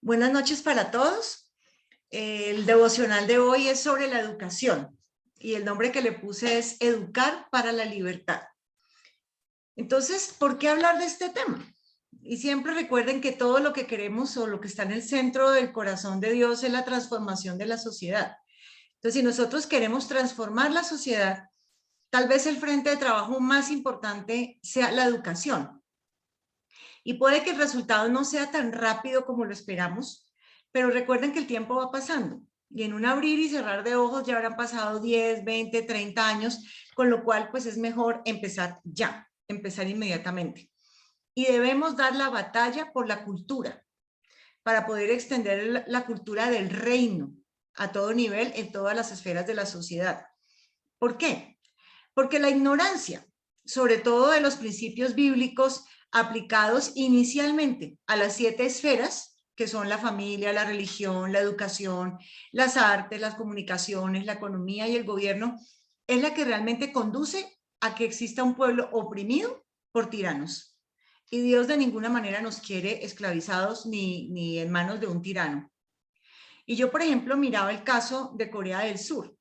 Buenas noches para todos. El devocional de hoy es sobre la educación y el nombre que le puse es Educar para la Libertad. Entonces, ¿por qué hablar de este tema? Y siempre recuerden que todo lo que queremos o lo que está en el centro del corazón de Dios es la transformación de la sociedad. Entonces, si nosotros queremos transformar la sociedad, tal vez el frente de trabajo más importante sea la educación. Y puede que el resultado no sea tan rápido como lo esperamos, pero recuerden que el tiempo va pasando y en un abrir y cerrar de ojos ya habrán pasado 10, 20, 30 años, con lo cual pues es mejor empezar ya, empezar inmediatamente. Y debemos dar la batalla por la cultura, para poder extender la cultura del reino a todo nivel, en todas las esferas de la sociedad. ¿Por qué? Porque la ignorancia, sobre todo de los principios bíblicos aplicados inicialmente a las 7 esferas, que son la familia, la religión, la educación, las artes, las comunicaciones, la economía y el gobierno, es la que realmente conduce a que exista un pueblo oprimido por tiranos. Y Dios de ninguna manera nos quiere esclavizados ni en manos de un tirano. Y yo, por ejemplo, miraba el caso de Corea del Sur.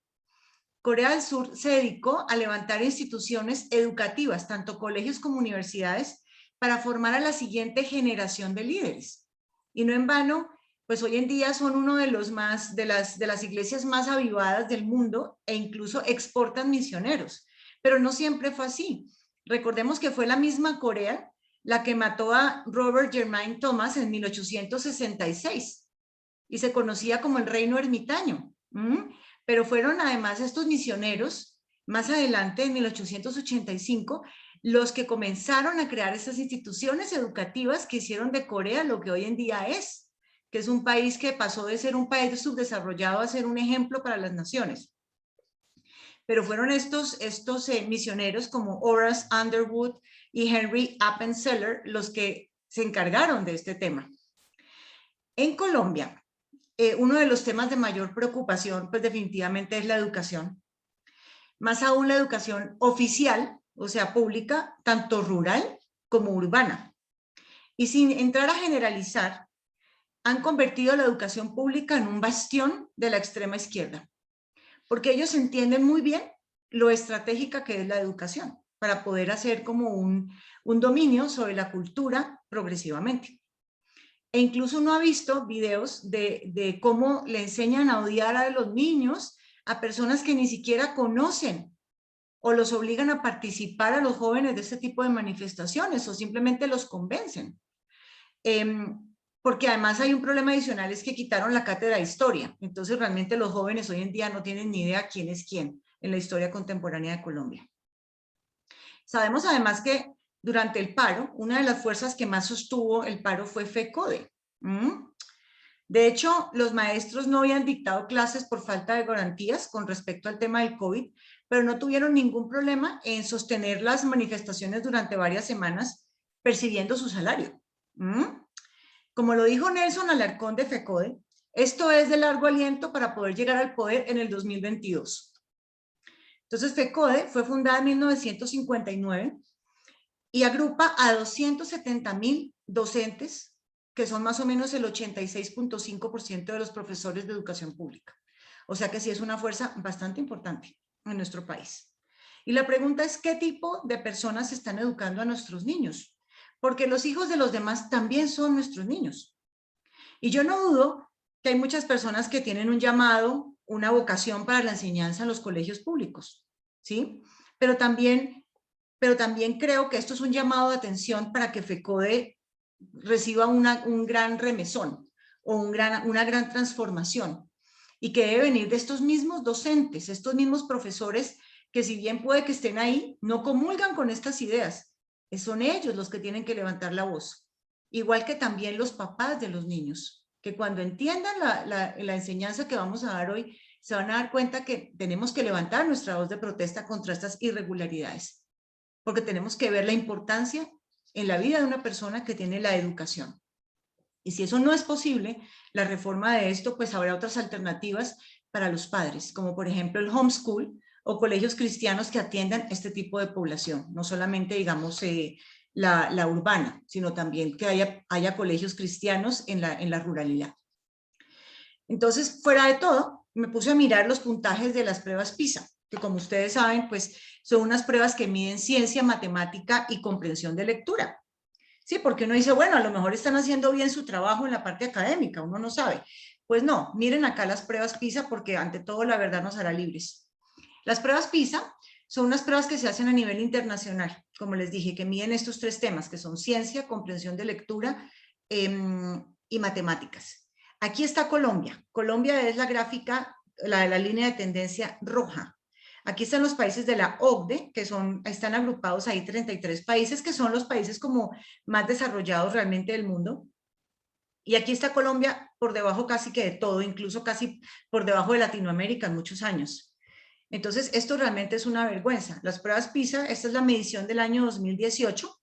Corea del Sur se dedicó a levantar instituciones educativas, tanto colegios como universidades, para formar a la siguiente generación de líderes. Y no en vano, pues hoy en día son uno de los más, de las iglesias más avivadas del mundo e incluso exportan misioneros. Pero no siempre fue así. Recordemos que fue la misma Corea la que mató a Robert Germain Thomas en 1866 y se conocía como el Reino Ermitaño. Pero fueron además estos misioneros, más adelante en 1885, los que comenzaron a crear esas instituciones educativas que hicieron de Corea lo que hoy en día es, que es un país que pasó de ser un país subdesarrollado a ser un ejemplo para las naciones. Pero fueron estos misioneros como Horace Underwood y Henry Appenzeller los que se encargaron de este tema. En Colombia, uno de los temas de mayor preocupación, pues definitivamente es la educación. Más aún la educación oficial, o sea, pública, tanto rural como urbana. Y sin entrar a generalizar, han convertido la educación pública en un bastión de la extrema izquierda, porque ellos entienden muy bien lo estratégica que es la educación, para poder hacer como un dominio sobre la cultura progresivamente. E incluso uno ha visto videos de cómo le enseñan a odiar a los niños a personas que ni siquiera conocen o los obligan a participar a los jóvenes de este tipo de manifestaciones o simplemente los convencen. Porque además hay un problema adicional, es que quitaron la cátedra de historia. Entonces realmente los jóvenes hoy en día no tienen ni idea quién es quién en la historia contemporánea de Colombia. Sabemos además que durante el paro, una de las fuerzas que más sostuvo el paro fue FECODE. De hecho, los maestros no habían dictado clases por falta de garantías con respecto al tema del COVID, pero no tuvieron ningún problema en sostener las manifestaciones durante varias semanas percibiendo su salario. Como lo dijo Nelson Alarcón de FECODE, esto es de largo aliento para poder llegar al poder en el 2022. Entonces, FECODE fue fundada en 1959 y agrupa a 270,000 docentes, que son más o menos el 86.5% de los profesores de educación pública. O sea que sí es una fuerza bastante importante en nuestro país. Y la pregunta es, ¿qué tipo de personas están educando a nuestros niños? Porque los hijos de los demás también son nuestros niños. Y yo no dudo que hay muchas personas que tienen un llamado, una vocación para la enseñanza en los colegios públicos, ¿sí? Pero también creo que esto es un llamado de atención para que FECODE reciba un gran remesón o una gran transformación y que debe venir de estos mismos docentes, estos mismos profesores que si bien puede que estén ahí, no comulgan con estas ideas. Son ellos los que tienen que levantar la voz. Igual que también los papás de los niños, que cuando entiendan la enseñanza que vamos a dar hoy, se van a dar cuenta que tenemos que levantar nuestra voz de protesta contra estas irregularidades, porque tenemos que ver la importancia en la vida de una persona que tiene la educación. Y si eso no es posible, la reforma de esto, pues habrá otras alternativas para los padres, como por ejemplo el homeschool o colegios cristianos que atiendan este tipo de población, no solamente, digamos, la urbana, sino también que haya colegios cristianos en la ruralidad. Entonces, fuera de todo, me puse a mirar los puntajes de las pruebas PISA, que como ustedes saben, pues son unas pruebas que miden ciencia, matemática y comprensión de lectura. Sí, porque uno dice, bueno, a lo mejor están haciendo bien su trabajo en la parte académica, uno no sabe. Pues no, miren acá las pruebas PISA, porque ante todo la verdad nos hará libres. Las pruebas PISA son unas pruebas que se hacen a nivel internacional, como les dije, que miden estos tres temas, que son ciencia, comprensión de lectura y matemáticas. Aquí está Colombia. Colombia es la gráfica, la línea de tendencia roja. Aquí están los países de la OCDE, que están agrupados ahí 33 países, que son los países como más desarrollados realmente del mundo. Y aquí está Colombia por debajo casi que de todo, incluso casi por debajo de Latinoamérica en muchos años. Entonces, esto realmente es una vergüenza. Las pruebas PISA, esta es la medición del año 2018.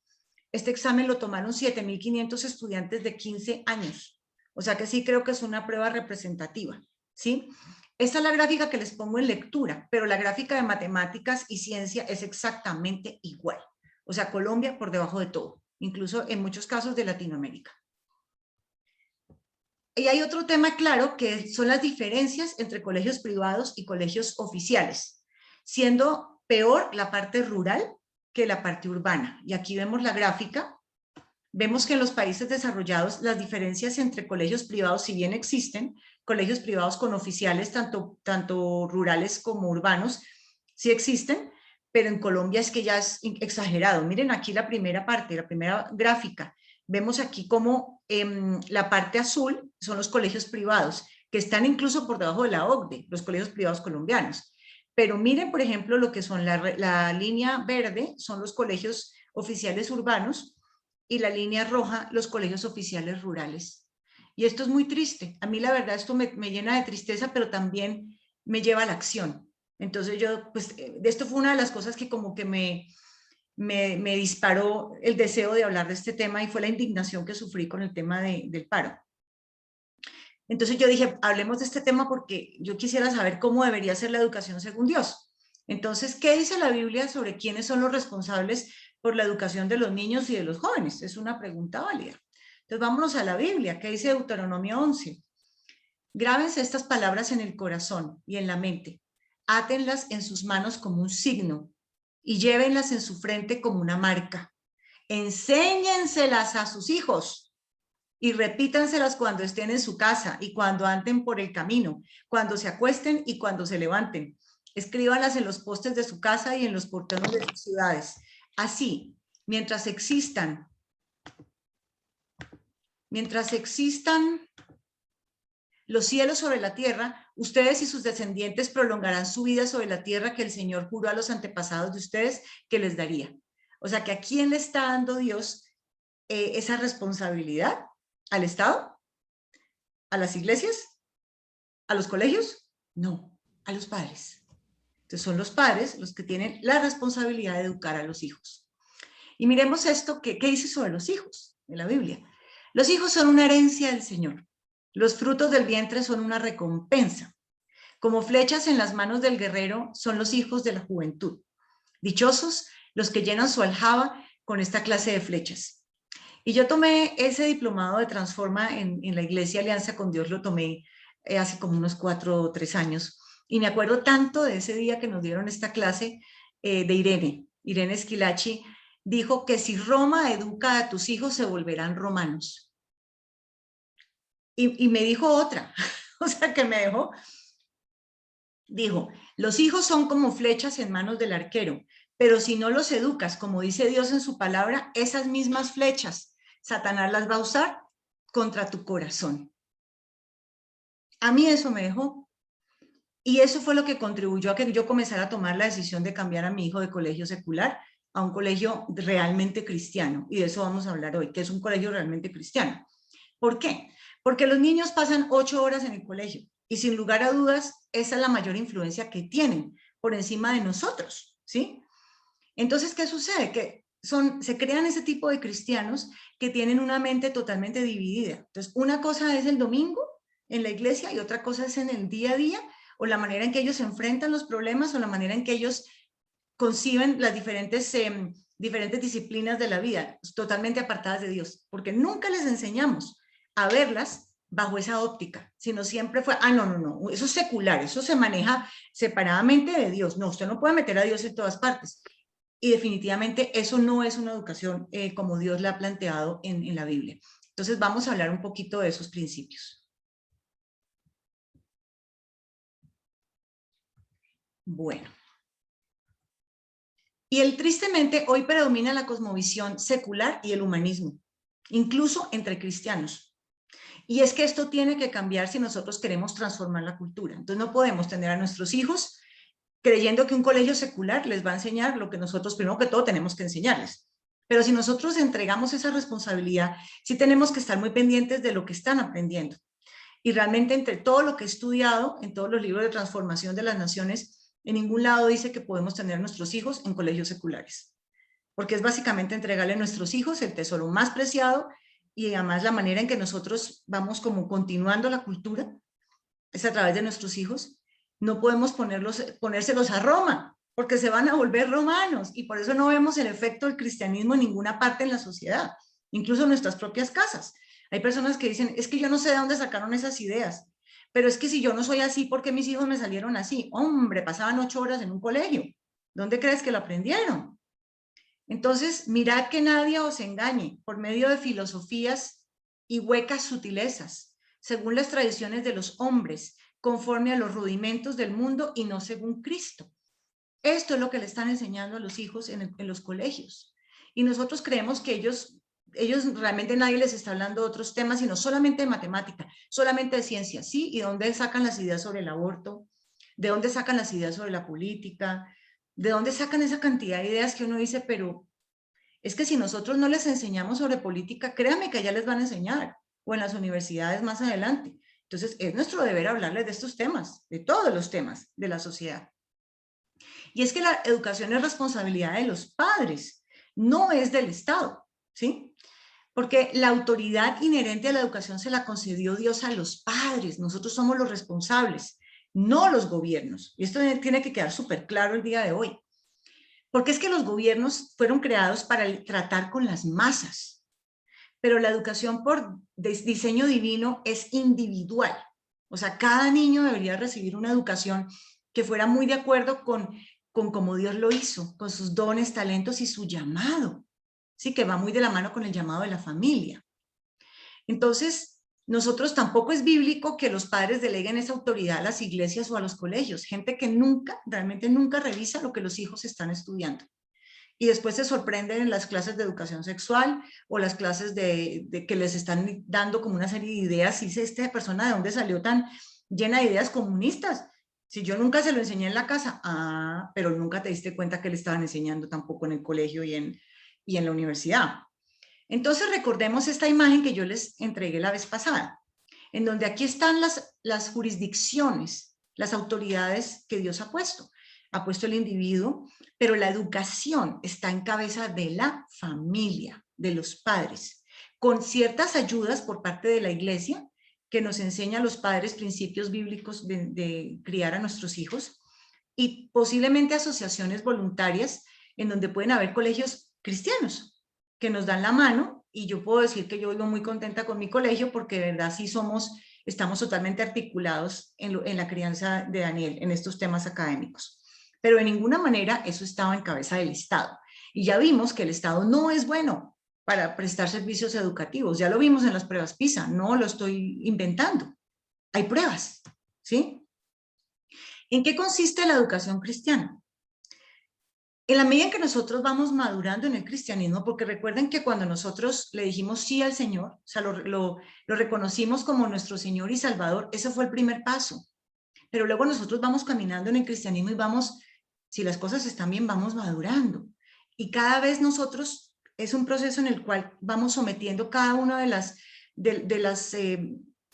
Este examen lo tomaron 7.500 estudiantes de 15 años. O sea que sí creo que es una prueba representativa, ¿sí? Esta es la gráfica que les pongo en lectura, pero la gráfica de matemáticas y ciencia es exactamente igual. O sea, Colombia por debajo de todo, incluso en muchos casos de Latinoamérica. Y hay otro tema claro que son las diferencias entre colegios privados y colegios oficiales, siendo peor la parte rural que la parte urbana. Y aquí vemos la gráfica. Vemos que en los países desarrollados las diferencias entre colegios privados, si bien existen, colegios privados con oficiales, tanto rurales como urbanos, sí existen, pero en Colombia es que ya es exagerado. Miren aquí la primera parte, la primera gráfica. Vemos aquí como la parte azul son los colegios privados, que están incluso por debajo de la OCDE, los colegios privados colombianos. Pero miren, por ejemplo, lo que son la línea verde, son los colegios oficiales urbanos, y la línea roja, los colegios oficiales rurales. Y esto es muy triste. A mí la verdad esto me llena de tristeza, pero también me lleva a la acción. Entonces yo, pues, esto fue una de las cosas que como que me disparó el deseo de hablar de este tema y fue la indignación que sufrí con el tema del paro. Entonces yo dije, hablemos de este tema porque yo quisiera saber cómo debería ser la educación según Dios. Entonces, ¿qué dice la Biblia sobre quiénes son los responsables por la educación de los niños y de los jóvenes? Es una pregunta válida. Entonces, vámonos a la Biblia. ¿Qué dice Deuteronomio 11? Grábense estas palabras en el corazón y en la mente. Átenlas en sus manos como un signo y llévenlas en su frente como una marca. Enséñenselas a sus hijos y repítanselas cuando estén en su casa y cuando anden por el camino, cuando se acuesten y cuando se levanten. Escríbanlas en los postes de su casa y en los portones de sus ciudades. Así, mientras existan los cielos sobre la tierra, ustedes y sus descendientes prolongarán su vida sobre la tierra que el Señor juró a los antepasados de ustedes que les daría. O sea que ¿a quién le está dando Dios esa responsabilidad? ¿Al Estado? ¿A las iglesias? ¿A los colegios? No, a los padres. Entonces son los padres los que tienen la responsabilidad de educar a los hijos. Y miremos esto, ¿qué dice sobre los hijos en la Biblia? Los hijos son una herencia del Señor. Los frutos del vientre son una recompensa. Como flechas en las manos del guerrero son los hijos de la juventud. Dichosos los que llenan su aljaba con esta clase de flechas. Y yo tomé ese diplomado de Transforma en la Iglesia Alianza con Dios, lo tomé hace como unos 4 o 3 años. Y me acuerdo tanto de ese día que nos dieron esta clase de Irene Esquilachi, dijo que si Roma educa a tus hijos se volverán romanos. Y me dijo otra, o sea que me dejó, dijo, los hijos son como flechas en manos del arquero, pero si no los educas, como dice Dios en su palabra, esas mismas flechas, Satanás las va a usar contra tu corazón. A mí eso me dejó. Y eso fue lo que contribuyó a que yo comenzara a tomar la decisión de cambiar a mi hijo de colegio secular a un colegio realmente cristiano. Y de eso vamos a hablar hoy, que es un colegio realmente cristiano. ¿Por qué? Porque los niños pasan 8 horas en el colegio y sin lugar a dudas, esa es la mayor influencia que tienen por encima de nosotros, ¿sí? Entonces, ¿qué sucede? Que se crean ese tipo de cristianos que tienen una mente totalmente dividida. Entonces, una cosa es el domingo en la iglesia y otra cosa es en el día a día, o la manera en que ellos enfrentan los problemas o la manera en que ellos conciben las diferentes diferentes disciplinas de la vida, totalmente apartadas de Dios, porque nunca les enseñamos a verlas bajo esa óptica, sino siempre fue, no, eso es secular, eso se maneja separadamente de Dios. No, usted no puede meter a Dios en todas partes. Y definitivamente eso no es una educación como Dios la ha planteado en la Biblia. Entonces vamos a hablar un poquito de esos principios. Bueno. Y tristemente hoy predomina la cosmovisión secular y el humanismo, incluso entre cristianos. Y es que esto tiene que cambiar si nosotros queremos transformar la cultura. Entonces no podemos tener a nuestros hijos creyendo que un colegio secular les va a enseñar lo que nosotros primero que todo tenemos que enseñarles. Pero si nosotros entregamos esa responsabilidad, sí tenemos que estar muy pendientes de lo que están aprendiendo. Y realmente entre todo lo que he estudiado en todos los libros de transformación de las naciones, en ningún lado dice que podemos tener nuestros hijos en colegios seculares. Porque es básicamente entregarle a nuestros hijos el tesoro más preciado y además la manera en que nosotros vamos como continuando la cultura es a través de nuestros hijos. No podemos ponérselos a Roma, porque se van a volver romanos, y por eso no vemos el efecto del cristianismo en ninguna parte en la sociedad, incluso en nuestras propias casas. Hay personas que dicen, es que yo no sé de dónde sacaron esas ideas, pero es que si yo no soy así, ¿por qué mis hijos me salieron así? Hombre, pasaban 8 horas en un colegio. ¿Dónde crees que lo aprendieron? Entonces, mirad que nadie os engañe por medio de filosofías y huecas sutilezas, según las tradiciones de los hombres, conforme a los rudimentos del mundo y no según Cristo. Esto es lo que le están enseñando a los hijos en los colegios. Y nosotros creemos que ellos realmente nadie les está hablando de otros temas, sino solamente de matemática, solamente de ciencia, ¿sí? ¿Y dónde sacan las ideas sobre el aborto? ¿De dónde sacan las ideas sobre la política? ¿De dónde sacan esa cantidad de ideas que uno dice, pero es que si nosotros no les enseñamos sobre política, créanme que allá les van a enseñar, o en las universidades más adelante? Entonces, es nuestro deber hablarles de estos temas, de todos los temas de la sociedad. Y es que la educación es responsabilidad de los padres, no es del Estado, ¿sí? Porque la autoridad inherente a la educación se la concedió Dios a los padres. Nosotros somos los responsables, no los gobiernos. Y esto tiene que quedar súper claro el día de hoy. Porque es que los gobiernos fueron creados para tratar con las masas. Pero la educación por diseño divino es individual. O sea, cada niño debería recibir una educación que fuera muy de acuerdo con cómo Dios lo hizo, con sus dones, talentos y su llamado. Sí, que va muy de la mano con el llamado de la familia. Entonces, nosotros tampoco es bíblico que los padres deleguen esa autoridad a las iglesias o a los colegios, gente que nunca, realmente nunca revisa lo que los hijos están estudiando. Y después se sorprenden en las clases de educación sexual o las clases de que les están dando como una serie de ideas. Y dice, esta persona de dónde salió tan llena de ideas comunistas. Si yo nunca se lo enseñé en la casa, pero nunca te diste cuenta que le estaban enseñando tampoco en el colegio y en la universidad. Entonces recordemos esta imagen que yo les entregué la vez pasada, en donde aquí están las jurisdicciones, las autoridades que Dios ha puesto el individuo, pero la educación está en cabeza de la familia, de los padres, con ciertas ayudas por parte de la iglesia, que nos enseña a los padres principios bíblicos de criar a nuestros hijos, y posiblemente asociaciones voluntarias en donde pueden haber colegios cristianos que nos dan la mano, y yo puedo decir que yo vivo muy contenta con mi colegio porque de verdad sí estamos totalmente articulados en la crianza de Daniel, en estos temas académicos. Pero de ninguna manera eso estaba en cabeza del Estado. Y ya vimos que el Estado no es bueno para prestar servicios educativos. Ya lo vimos en las pruebas PISA, no lo estoy inventando. Hay pruebas, ¿sí? ¿En qué consiste la educación cristiana? En la medida en que nosotros vamos madurando en el cristianismo, porque recuerden que cuando nosotros le dijimos sí al Señor, o sea, lo reconocimos como nuestro Señor y Salvador, ese fue el primer paso. Pero luego nosotros vamos caminando en el cristianismo y vamos, si las cosas están bien, vamos madurando. Y cada vez nosotros, es un proceso en el cual vamos sometiendo cada una de las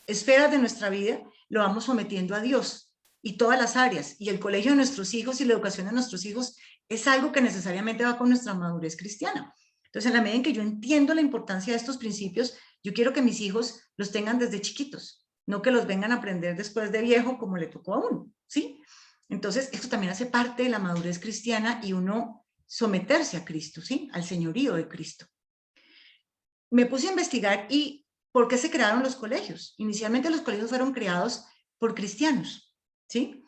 esferas de nuestra vida, lo vamos sometiendo a Dios y todas las áreas. Y el colegio de nuestros hijos y la educación de nuestros hijos es algo que necesariamente va con nuestra madurez cristiana. Entonces, en la medida en que yo entiendo la importancia de estos principios, yo quiero que mis hijos los tengan desde chiquitos, no que los vengan a aprender después de viejo como le tocó a uno, ¿sí? Entonces, esto también hace parte de la madurez cristiana y uno someterse a Cristo, ¿sí? Al señorío de Cristo. Me puse a investigar y ¿por qué se crearon los colegios? Inicialmente los colegios fueron creados por cristianos, ¿sí?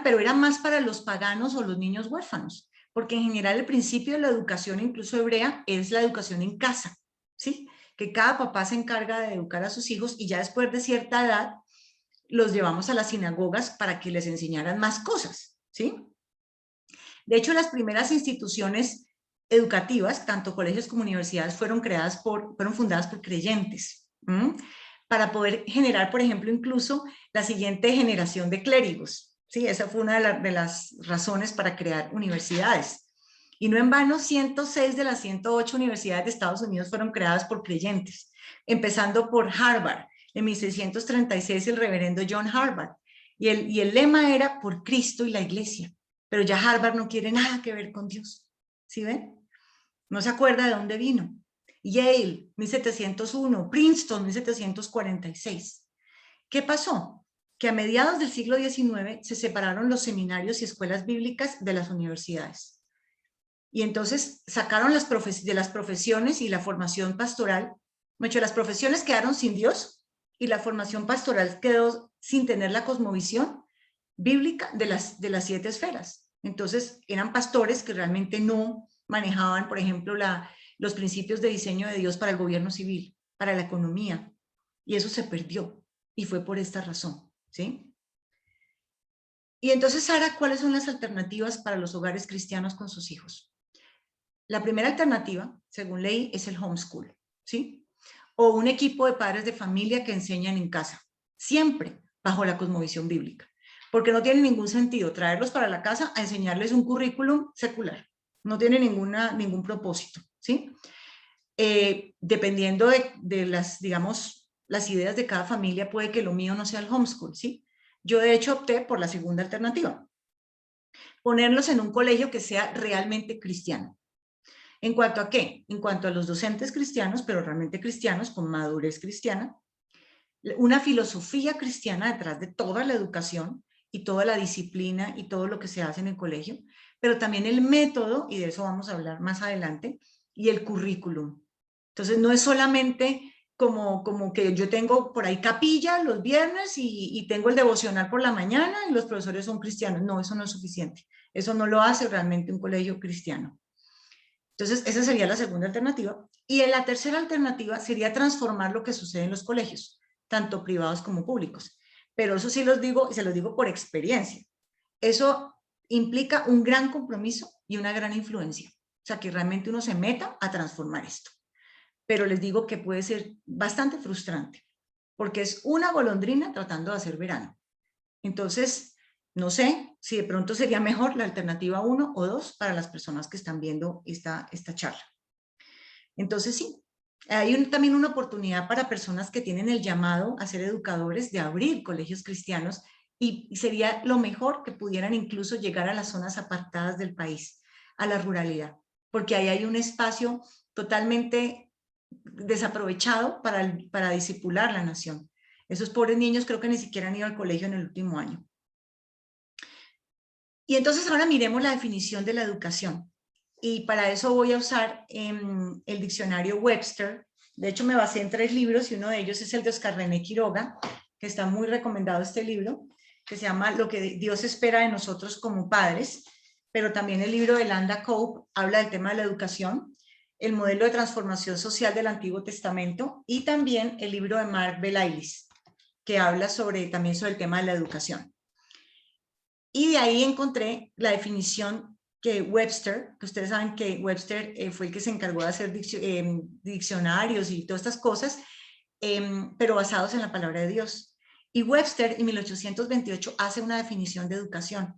Pero eran más para los paganos o los niños huérfanos, porque en general el principio de la educación, incluso hebrea, es la educación en casa, ¿sí? Que cada papá se encarga de educar a sus hijos y ya después de cierta edad los llevamos a las sinagogas para que les enseñaran más cosas, ¿sí? De hecho, las primeras instituciones educativas, tanto colegios como universidades, fueron fundadas por creyentes, para poder generar, por ejemplo, incluso la siguiente generación de clérigos. Sí, esa fue una de las razones para crear universidades. Y no en vano, 106 de las 108 universidades de Estados Unidos fueron creadas por creyentes, empezando por Harvard. En 1636 el reverendo John Harvard. Y el lema era por Cristo y la iglesia. Pero ya Harvard no quiere nada que ver con Dios. ¿Sí ven? No se acuerda de dónde vino. Yale, 1701, Princeton, 1746. ¿Qué pasó? Que a mediados del siglo XIX se separaron los seminarios y escuelas bíblicas de las universidades. Y entonces sacaron de las profesiones y la formación pastoral. Muchas de las profesiones quedaron sin Dios y la formación pastoral quedó sin tener la cosmovisión bíblica de las 7 esferas. Entonces eran pastores que realmente no manejaban, por ejemplo, los principios de diseño de Dios para el gobierno civil, para la economía, y eso se perdió, y fue por esta razón, ¿sí? Y entonces, Sara, ¿cuáles son las alternativas para los hogares cristianos con sus hijos? La primera alternativa, según leí, es el homeschool, ¿sí? O un equipo de padres de familia que enseñan en casa, siempre bajo la cosmovisión bíblica, porque no tiene ningún sentido traerlos para la casa a enseñarles un currículum secular, no tiene ningún propósito, ¿sí? Dependiendo de las, digamos, las ideas de cada familia, puede que lo mío no sea el homeschool, ¿sí? Yo de hecho opté por la segunda alternativa, ponerlos en un colegio que sea realmente cristiano. ¿En cuanto a qué? En cuanto a los docentes cristianos, pero realmente cristianos, con madurez cristiana, una filosofía cristiana detrás de toda la educación y toda la disciplina y todo lo que se hace en el colegio, pero también el método, y de eso vamos a hablar más adelante, y el currículum. Entonces no es solamente como que yo tengo por ahí capilla los viernes y tengo el devocional por la mañana y los profesores son cristianos. No, eso no es suficiente. Eso no lo hace realmente un colegio cristiano. Entonces, esa sería la segunda alternativa. Y en la tercera alternativa sería transformar lo que sucede en los colegios, tanto privados como públicos. Pero eso sí los digo, y se los digo por experiencia. Eso implica un gran compromiso y una gran influencia. O sea, que realmente uno se meta a transformar esto. Pero les digo que puede ser bastante frustrante, porque es una golondrina tratando de hacer verano. Entonces, no sé si de pronto sería mejor la alternativa 1 o 2 para las personas que están viendo esta charla. Entonces, sí, hay también una oportunidad para personas que tienen el llamado a ser educadores de abrir colegios cristianos y sería lo mejor que pudieran incluso llegar a las zonas apartadas del país, a la ruralidad, porque ahí hay un espacio totalmente desaprovechado para discipular la nación. Esos pobres niños creo que ni siquiera han ido al colegio en el último año. Y entonces ahora miremos la definición de la educación. Y para eso voy a usar el diccionario Webster. De hecho, me basé en 3 libros y uno de ellos es el de Oscar René Quiroga, que está muy recomendado este libro, que se llama Lo que Dios espera de nosotros como padres, pero también el libro de Landa Cope habla del tema de la educación, el modelo de transformación social del Antiguo Testamento y también el libro de Mark Belailis, que habla también sobre el tema de la educación. Y de ahí encontré la definición que Webster, que ustedes saben que Webster fue el que se encargó de hacer diccionarios y todas estas cosas, pero basados en la palabra de Dios. Y Webster en 1828 hace una definición de educación.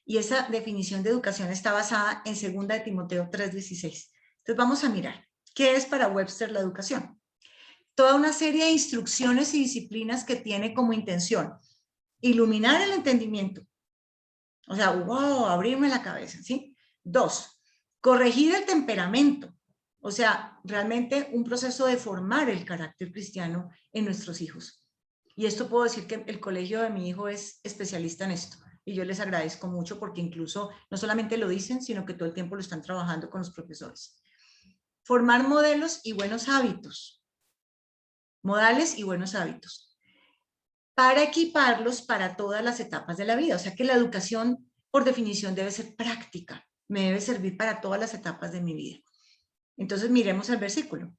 Y esa definición de educación está basada en 2 de Timoteo 3:16. Entonces vamos a mirar, ¿qué es para Webster la educación? Toda una serie de instrucciones y disciplinas que tiene como intención iluminar el entendimiento. O sea, wow, abrirme la cabeza, ¿sí? 2, corregir el temperamento. O sea, realmente un proceso de formar el carácter cristiano en nuestros hijos. Y esto puedo decir que el colegio de mi hijo es especialista en esto. Y yo les agradezco mucho porque incluso no solamente lo dicen, sino que todo el tiempo lo están trabajando con los profesores. Formar modelos y buenos hábitos. Modales y buenos hábitos. Para equiparlos para todas las etapas de la vida. O sea que la educación, por definición, debe ser práctica. Me debe servir para todas las etapas de mi vida. Entonces miremos el versículo.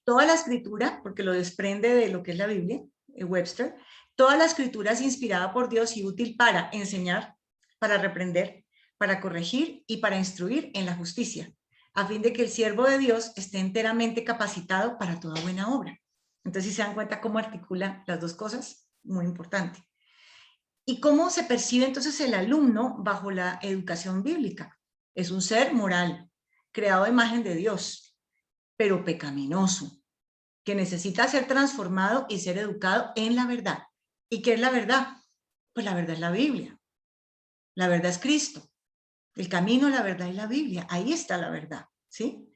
Toda la escritura, porque lo desprende de lo que es la Biblia, Webster, toda la escritura es inspirada por Dios y útil para enseñar, para reprender, para corregir y para instruir en la justicia, a fin de que el siervo de Dios esté enteramente capacitado para toda buena obra. Entonces, si se dan cuenta cómo articula las dos cosas, muy importante. ¿Y cómo se percibe entonces el alumno bajo la educación bíblica? Es un ser moral, creado a imagen de Dios, pero pecaminoso, que necesita ser transformado y ser educado en la verdad. ¿Y qué es la verdad? Pues la verdad es la Biblia. La verdad es Cristo. El camino, la verdad y la Biblia. Ahí está la verdad, ¿sí?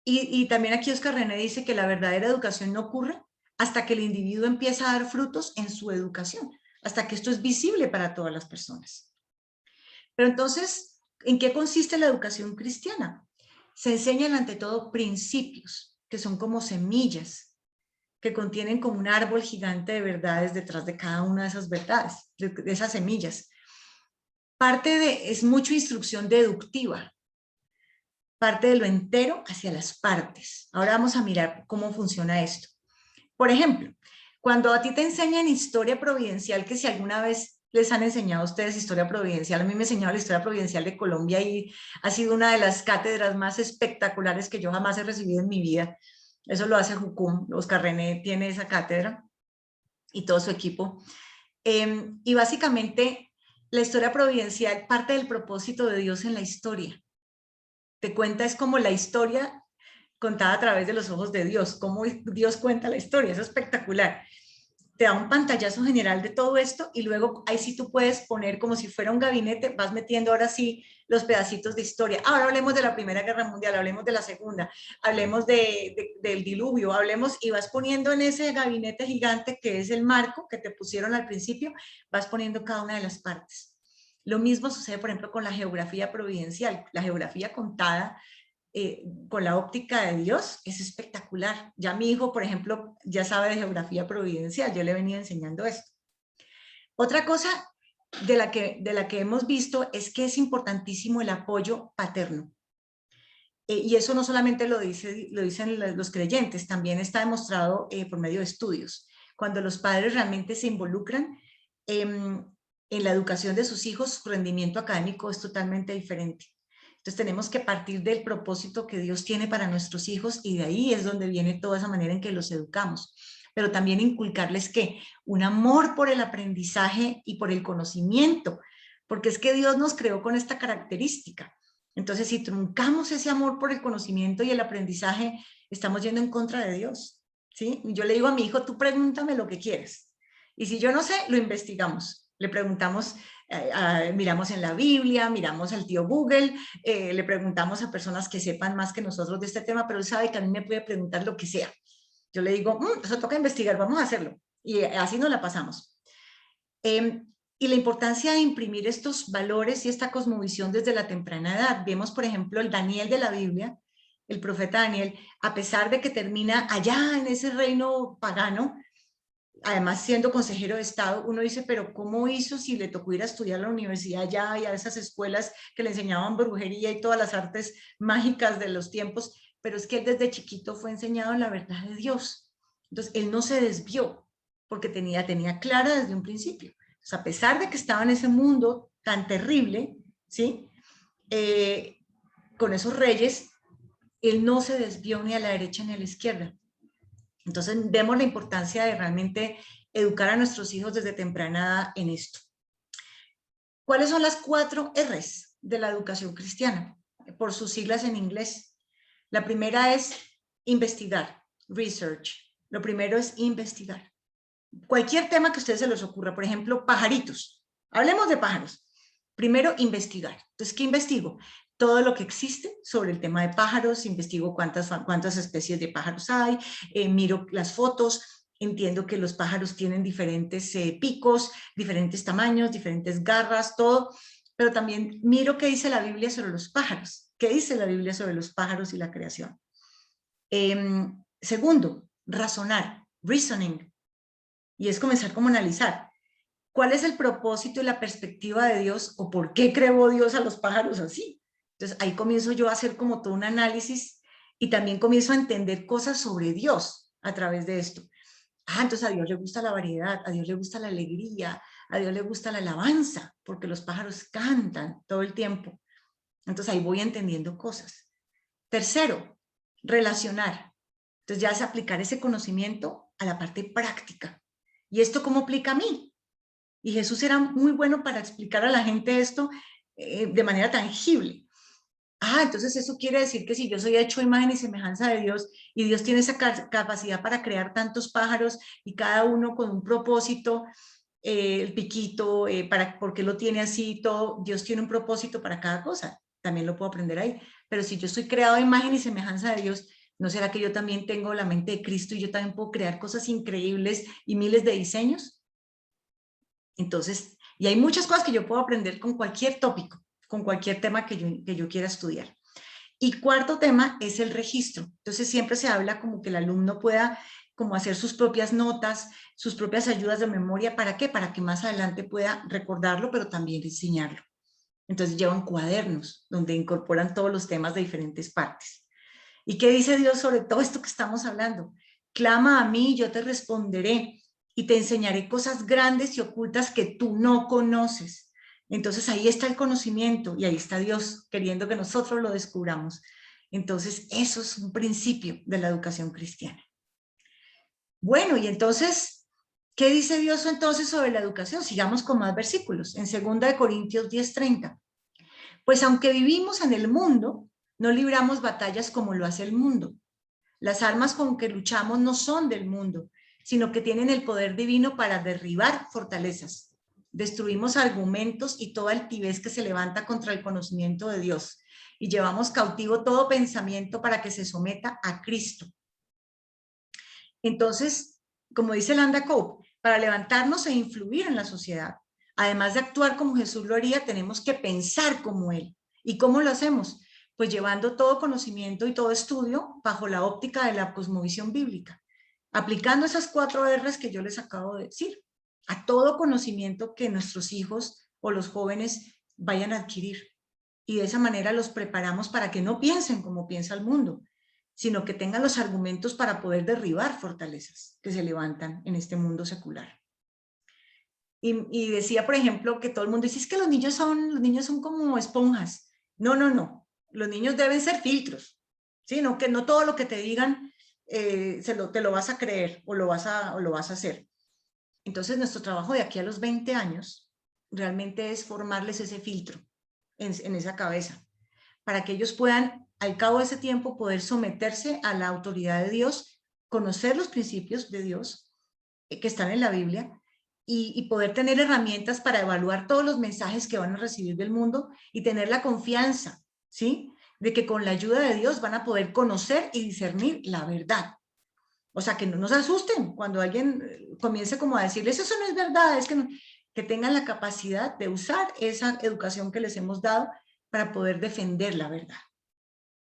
Y también aquí Oscar René dice que la verdadera educación no ocurre hasta que el individuo empieza a dar frutos en su educación, hasta que esto es visible para todas las personas. Pero entonces, ¿en qué consiste la educación cristiana? Se enseñan ante todo principios, que son como semillas, que contienen como un árbol gigante de verdades detrás de cada una de esas verdades, de esas semillas. Es mucho instrucción deductiva, parte de lo entero hacia las partes. Ahora vamos a mirar cómo funciona esto. Por ejemplo, cuando a ti te enseñan historia providencial, que si alguna vez les han enseñado a ustedes historia providencial, a mí me enseñaron la historia providencial de Colombia y ha sido una de las cátedras más espectaculares que yo jamás he recibido en mi vida. Eso lo hace Jucum, Oscar René tiene esa cátedra y todo su equipo. Y básicamente la historia providencial parte del propósito de Dios en la historia. Te cuenta, es como la historia contada a través de los ojos de Dios, cómo Dios cuenta la historia, es espectacular. Te da un pantallazo general de todo esto y luego ahí sí tú puedes poner como si fuera un gabinete, vas metiendo ahora sí los pedacitos de historia. Ahora hablemos de la Primera Guerra Mundial, hablemos de la Segunda, hablemos del diluvio, hablemos y vas poniendo en ese gabinete gigante que es el marco que te pusieron al principio, vas poniendo cada una de las partes. Lo mismo sucede, por ejemplo, con la geografía providencial, la geografía contada con la óptica de Dios es espectacular. Ya mi hijo, por ejemplo, ya sabe de geografía providencial, yo le venía enseñando esto. Otra cosa de la que hemos visto es que es importantísimo el apoyo paterno. Y eso no solamente lo dicen los creyentes, también está demostrado por medio de estudios. Cuando los padres realmente se involucran en la educación de sus hijos, su rendimiento académico es totalmente diferente. Entonces tenemos que partir del propósito que Dios tiene para nuestros hijos y de ahí es donde viene toda esa manera en que los educamos. Pero también inculcarles que un amor por el aprendizaje y por el conocimiento, porque es que Dios nos creó con esta característica. Entonces, si truncamos ese amor por el conocimiento y el aprendizaje, estamos yendo en contra de Dios, ¿sí? Yo le digo a mi hijo, tú pregúntame lo que quieres. Y si yo no sé, lo investigamos. Le preguntamos, miramos en la Biblia, miramos al tío Google, le preguntamos a personas que sepan más que nosotros de este tema, pero él sabe que a mí me puede preguntar lo que sea. Yo le digo, eso toca investigar, vamos a hacerlo. Y así nos la pasamos. Y la importancia de imprimir estos valores y esta cosmovisión desde la temprana edad. Vemos, por ejemplo, el Daniel de la Biblia, el profeta Daniel, a pesar de que termina allá en ese reino pagano, además siendo consejero de Estado, uno dice, pero ¿cómo hizo si le tocó ir a estudiar a la universidad allá y a esas escuelas que le enseñaban brujería y todas las artes mágicas de los tiempos? Pero es que él desde chiquito fue enseñado en la verdad de Dios. Entonces, él no se desvió porque tenía clara desde un principio. O sea, a pesar de que estaba en ese mundo tan terrible, ¿sí? Con esos reyes, él no se desvió ni a la derecha ni a la izquierda. Entonces, vemos la importancia de realmente educar a nuestros hijos desde temprana edad en esto. ¿Cuáles son las 4 R's de la educación cristiana? Por sus siglas en inglés. La primera es investigar, research. Lo primero es investigar. Cualquier tema que a ustedes se les ocurra, por ejemplo, pajaritos. Hablemos de pájaros. Primero, investigar. Entonces, ¿qué investigo? Todo lo que existe sobre el tema de pájaros, investigo cuántas especies de pájaros hay, miro las fotos, entiendo que los pájaros tienen diferentes picos, diferentes tamaños, diferentes garras, todo, pero también miro qué dice la Biblia sobre los pájaros, qué dice la Biblia sobre los pájaros y la creación. Segundo, razonar, reasoning, y es comenzar como a analizar cuál es el propósito y la perspectiva de Dios o por qué creó Dios a los pájaros así. Entonces ahí comienzo yo a hacer como todo un análisis y también comienzo a entender cosas sobre Dios a través de esto. Entonces a Dios le gusta la variedad, a Dios le gusta la alegría, a Dios le gusta la alabanza, porque los pájaros cantan todo el tiempo. Entonces ahí voy entendiendo cosas. Tercero, relacionar. Entonces ya es aplicar ese conocimiento a la parte práctica. ¿Y esto cómo aplica a mí? Y Jesús era muy bueno para explicar a la gente esto de manera tangible. Entonces eso quiere decir que si yo soy hecho a imagen y semejanza de Dios y Dios tiene esa capacidad para crear tantos pájaros y cada uno con un propósito, el piquito, ¿por qué lo tiene así? Todo, Dios tiene un propósito para cada cosa, también lo puedo aprender ahí. Pero si yo estoy creado a imagen y semejanza de Dios, ¿no será que yo también tengo la mente de Cristo y yo también puedo crear cosas increíbles y miles de diseños? Entonces, y hay muchas cosas que yo puedo aprender con cualquier tópico, con cualquier tema que yo quiera estudiar. Y cuarto tema es el registro. Entonces siempre se habla como que el alumno pueda como hacer sus propias notas, sus propias ayudas de memoria. ¿Para qué? Para que más adelante pueda recordarlo, pero también enseñarlo. Entonces llevan cuadernos donde incorporan todos los temas de diferentes partes. ¿Y qué dice Dios sobre todo esto que estamos hablando? Clama a mí y yo te responderé y te enseñaré cosas grandes y ocultas que tú no conoces. Entonces ahí está el conocimiento y ahí está Dios queriendo que nosotros lo descubramos. Entonces eso es un principio de la educación cristiana. Bueno, y entonces, ¿qué dice Dios entonces sobre la educación? Sigamos con más versículos. En 2 Corintios 10:30. Pues aunque vivimos en el mundo, no libramos batallas como lo hace el mundo. Las armas con que luchamos no son del mundo, sino que tienen el poder divino para derribar fortalezas. Destruimos argumentos y toda altivez que se levanta contra el conocimiento de Dios y llevamos cautivo todo pensamiento para que se someta a Cristo. Entonces, como dice Landa Cope, para levantarnos e influir en la sociedad, además de actuar como Jesús lo haría, tenemos que pensar como Él. ¿Y cómo lo hacemos? Pues llevando todo conocimiento y todo estudio bajo la óptica de la cosmovisión bíblica, aplicando esas 4 R's que yo les acabo de decir, a todo conocimiento que nuestros hijos o los jóvenes vayan a adquirir. Y de esa manera los preparamos para que no piensen como piensa el mundo, sino que tengan los argumentos para poder derribar fortalezas que se levantan en este mundo secular. Y decía, por ejemplo, que todo el mundo dice, es que los niños son como esponjas. No, no, no. Los niños deben ser filtros, ¿sí? No, que no todo lo que te digan te lo vas a creer o lo vas a hacer. Entonces, nuestro trabajo de aquí a los 20 años realmente es formarles ese filtro en esa cabeza, para que ellos puedan, al cabo de ese tiempo, poder someterse a la autoridad de Dios, conocer los principios de Dios que están en la Biblia y poder tener herramientas para evaluar todos los mensajes que van a recibir del mundo y tener la confianza, ¿sí? De que con la ayuda de Dios van a poder conocer y discernir la verdad. O sea, que no nos asusten cuando alguien comience como a decirles, eso no es verdad, es que no, que tengan la capacidad de usar esa educación que les hemos dado para poder defender la verdad,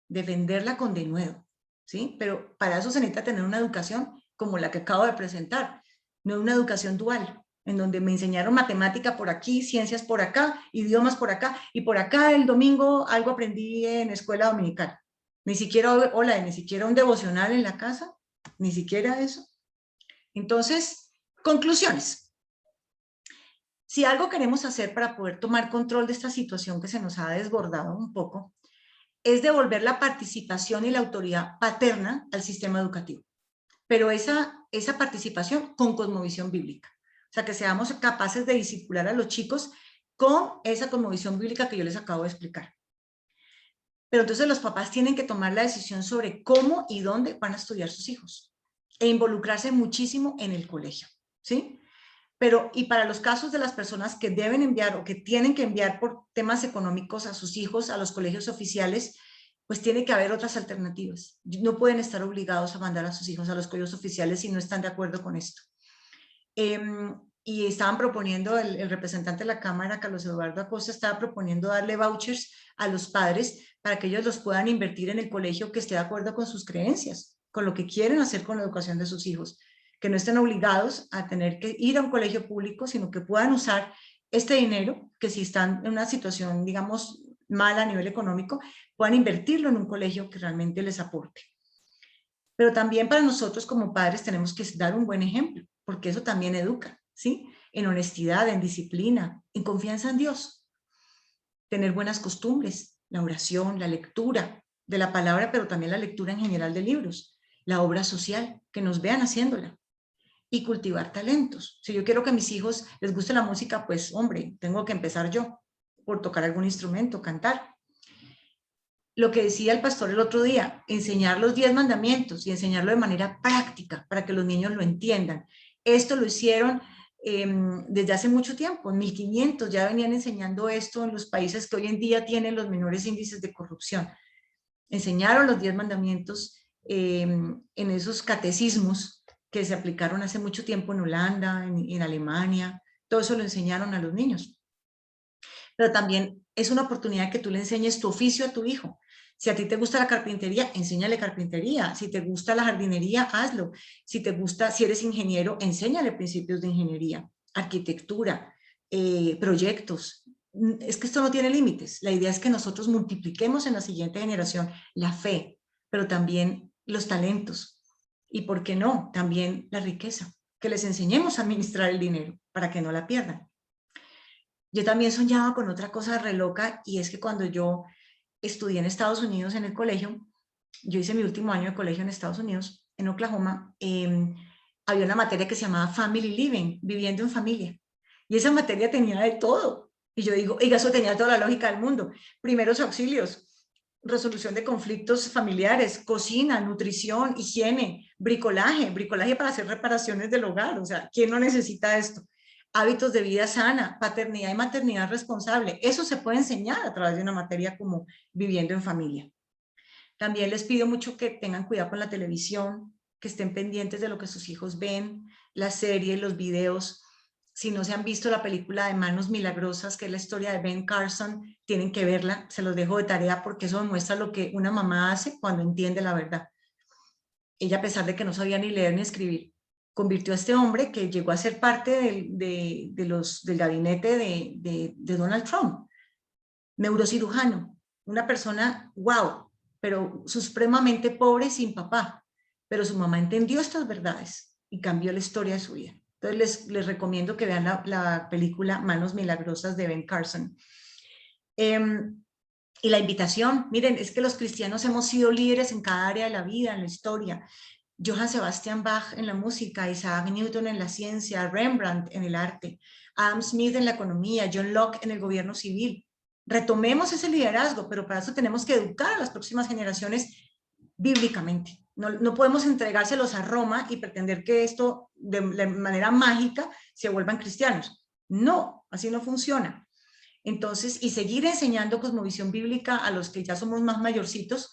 defenderla con denuedo, ¿sí? Pero para eso se necesita tener una educación como la que acabo de presentar, no una educación dual, en donde me enseñaron matemática por aquí, ciencias por acá, idiomas y por acá el domingo algo aprendí en escuela dominical. Ni siquiera, ni siquiera un devocional en la casa, ni siquiera eso. Entonces, conclusiones. Si algo queremos hacer para poder tomar control de esta situación que se nos ha desbordado un poco, es devolver la participación y la autoridad paterna al sistema educativo. Pero esa participación con cosmovisión bíblica. O sea, que seamos capaces de discipular a los chicos con esa cosmovisión bíblica que yo les acabo de explicar. Pero entonces los papás tienen que tomar la decisión sobre cómo y dónde van a estudiar sus hijos e involucrarse muchísimo en el colegio, ¿sí? Pero, y para los casos de las personas que deben enviar o que tienen que enviar por temas económicos a sus hijos a los colegios oficiales, pues tiene que haber otras alternativas. No pueden estar obligados a mandar a sus hijos a los colegios oficiales si no están de acuerdo con esto. Y estaban proponiendo, el representante de la Cámara, Carlos Eduardo Acosta, estaba proponiendo darle vouchers a los padres para que ellos los puedan invertir en el colegio que esté de acuerdo con sus creencias, con lo que quieren hacer con la educación de sus hijos, que no estén obligados a tener que ir a un colegio público, sino que puedan usar este dinero, que si están en una situación, digamos, mala a nivel económico, puedan invertirlo en un colegio que realmente les aporte. Pero también para nosotros como padres tenemos que dar un buen ejemplo, porque eso también educa, ¿sí? En honestidad, en disciplina, en confianza en Dios. Tener buenas costumbres, la oración, la lectura de la palabra, pero también la lectura en general de libros, la obra social, que nos vean haciéndola, y cultivar talentos. Si yo quiero que a mis hijos les guste la música, pues hombre, tengo que empezar yo por tocar algún instrumento, cantar. Lo que decía el pastor el otro día, enseñar los 10 mandamientos y enseñarlo de manera práctica para que los niños lo entiendan. Esto lo hicieron desde hace mucho tiempo, en 1500 ya venían enseñando esto en los países que hoy en día tienen los menores índices de corrupción. Enseñaron los 10 mandamientos en esos catecismos que se aplicaron hace mucho tiempo en Holanda, en Alemania, todo eso lo enseñaron a los niños. Pero también es una oportunidad que tú le enseñes tu oficio a tu hijo. Si a ti te gusta la carpintería, enséñale carpintería. Si te gusta la jardinería, hazlo. Si te gusta, si eres ingeniero, enséñale principios de ingeniería, arquitectura, proyectos. Es que esto no tiene límites. La idea es que nosotros multipliquemos en la siguiente generación la fe, pero también los talentos. Y, ¿por qué no? También la riqueza. Que les enseñemos a administrar el dinero para que no la pierdan. Yo también soñaba con otra cosa re loca, y es que cuando yo estudié en Estados Unidos en el colegio, yo hice mi último año de colegio en Estados Unidos, en Oklahoma, había una materia que se llamaba Family Living, viviendo en familia. Y esa materia tenía de todo. Y yo digo, oiga, eso tenía toda la lógica del mundo. Primeros auxilios, resolución de conflictos familiares, cocina, nutrición, higiene, bricolaje para hacer reparaciones del hogar. O sea, ¿quién no necesita esto? Hábitos de vida sana, paternidad y maternidad responsable. Eso se puede enseñar a través de una materia como viviendo en familia. También les pido mucho que tengan cuidado con la televisión, que estén pendientes de lo que sus hijos ven, las series, los videos. Si no se han visto la película de Manos Milagrosas, que es la historia de Ben Carson, tienen que verla, se los dejo de tarea porque eso demuestra lo que una mamá hace cuando entiende la verdad. Ella, a pesar de que no sabía ni leer ni escribir, convirtió a este hombre que llegó a ser parte del gabinete de Donald Trump, neurocirujano, una persona, wow, pero supremamente pobre sin papá, pero su mamá entendió estas verdades y cambió la historia de su vida. Entonces les recomiendo que vean la película Manos Milagrosas de Ben Carson. Y la invitación, miren, es que los cristianos hemos sido líderes en cada área de la vida, en la historia. Johann Sebastian Bach en la música, Isaac Newton en la ciencia, Rembrandt en el arte, Adam Smith en la economía, John Locke en el gobierno civil. Retomemos ese liderazgo, pero para eso tenemos que educar a las próximas generaciones bíblicamente. No podemos entregárselos a Roma y pretender que esto de manera mágica se vuelvan cristianos. No, así no funciona. Entonces, y seguir enseñando cosmovisión bíblica a los que ya somos más mayorcitos,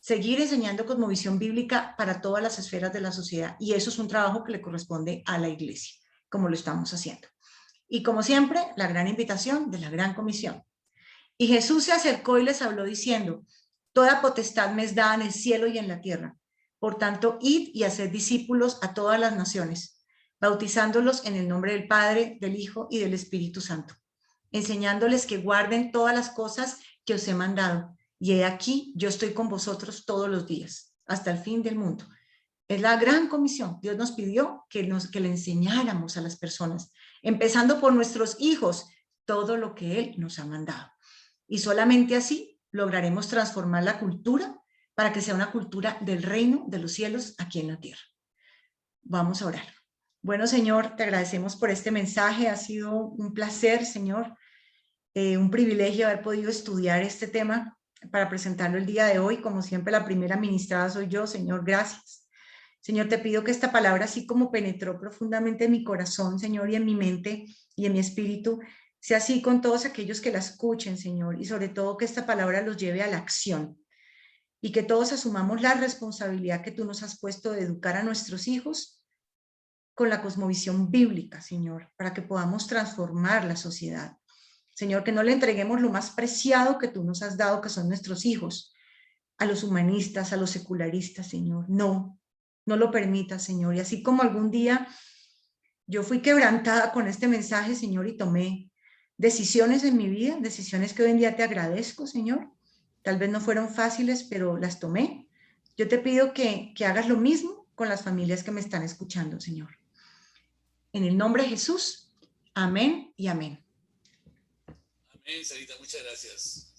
seguir enseñando cosmovisión bíblica para todas las esferas de la sociedad. Y eso es un trabajo que le corresponde a la iglesia, como lo estamos haciendo. Y como siempre, la gran invitación de la gran comisión. Y Jesús se acercó y les habló diciendo, toda potestad me es dada en el cielo y en la tierra. Por tanto, id y haced discípulos a todas las naciones, bautizándolos en el nombre del Padre, del Hijo y del Espíritu Santo, enseñándoles que guarden todas las cosas que os he mandado. Y he aquí, yo estoy con vosotros todos los días, hasta el fin del mundo. Es la gran comisión. Dios nos pidió que le enseñáramos a las personas, empezando por nuestros hijos, todo lo que Él nos ha mandado. Y solamente así lograremos transformar la cultura para que sea una cultura del reino de los cielos aquí en la tierra. Vamos a orar. Bueno, Señor, te agradecemos por este mensaje. Ha sido un placer, Señor, un privilegio haber podido estudiar este tema para presentarlo el día de hoy. Como siempre, la primera ministrada soy yo. Señor, gracias. Señor, te pido que esta palabra, así como penetró profundamente en mi corazón, Señor, y en mi mente y en mi espíritu, sea así con todos aquellos que la escuchen, Señor, y sobre todo que esta palabra los lleve a la acción. y que todos asumamos la responsabilidad que tú nos has puesto de educar a nuestros hijos con la cosmovisión bíblica, Señor, para que podamos transformar la sociedad. Señor, que no le entreguemos lo más preciado que tú nos has dado, que son nuestros hijos, a los humanistas, a los secularistas, Señor. No, no lo permitas, Señor. Y así como algún día yo fui quebrantada con este mensaje, Señor, y tomé decisiones en mi vida, decisiones que hoy en día te agradezco, Señor. Tal vez no fueron fáciles, pero las tomé. Yo te pido que hagas lo mismo con las familias que me están escuchando, Señor. En el nombre de Jesús, amén y amén. Amén, Sarita, muchas gracias.